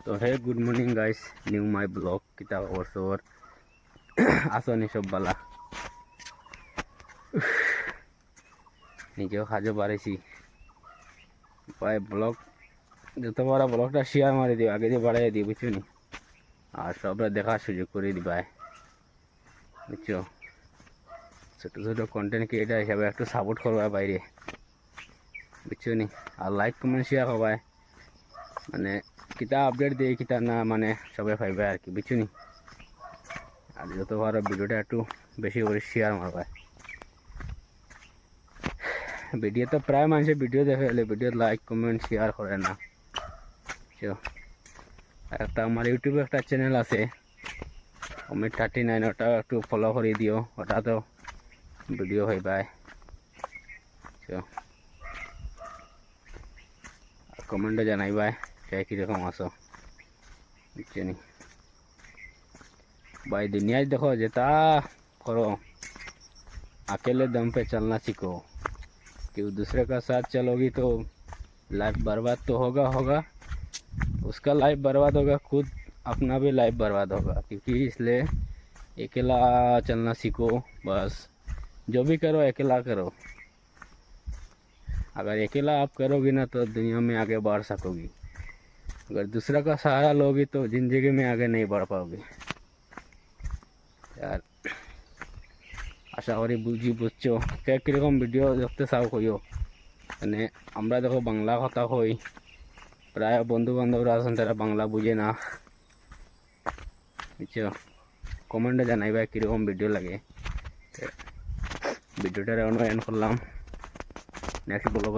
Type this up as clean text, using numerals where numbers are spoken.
তো হে good morning guys, new my blog কিতা খবর আসনি সব বালা। নিজেও কাজও বাড়াইছি প্রায় ব্লগ যত বড় ব্লগটা শেয়ার মারি দিও, আগে দিয়ে বাড়াই দিও বুঝছো নি, আর সবরা দেখার সুযোগ করে দিবাই বুঝছো। ছোট ছোট কন্টেন্ট ক্রিয়েটার হিসাবে একটু সাপোর্ট করবা বাইরে বুঝছো নি, আর লাইক কমেন্ট শেয়ার হবাই, মানে কিতা আপডেট দিয়ে কিতা না মানে সবাই পাইবে আর কি বুঝছো নি। আর যত বড় ভিডিওটা একটু বেশি করে শেয়ার মারবা। ভিডিও তো প্রায় মানুষের ভিডিও দেখে এলে ভিডিও লাইক কমেন্ট শেয়ার করে না। একটা আমার ইউটিউবে একটা চ্যানেল আছে অমিত 39, ওটা একটু ফলো করে দিও, ওটা তো ভিডিও হয়ে পায়। কমেন্টে জানাইবাই কে কীরকম আছো বুঝছো নি भाई। दुनिया देखो जेता करो, अकेले दम पे चलना सीखो, क्यों दूसरे का साथ चलोगी तो लाइफ बर्बाद तो होगा, उसका लाइफ बर्बाद होगा, खुद अपना भी लाइफ बर्बाद होगा। क्योंकि इसलिए अकेला चलना सीखो बस। जो भी करो अकेला करो, अगर अकेला आप करोगी ना तो दुनिया में आगे बढ़ सकोगी, अगर दूसरा का सहारा लोगी तो ज़िंदगी में आगे नहीं बढ़ पाओगी यार। আশা করি বুঝছো কে কীরকম ভিডিও দেখতে চাও কইও। মানে আমরা দেখো বাংলা কথা কই, প্রায় বন্ধু বান্ধবরা আছেন তারা বাংলা বুঝে না বুঝছো। কমেন্টে জানাইবা কীরকম ভিডিও লাগে। ভিডিওটা অনলাইন করলাম, নেক্সট ব্লগ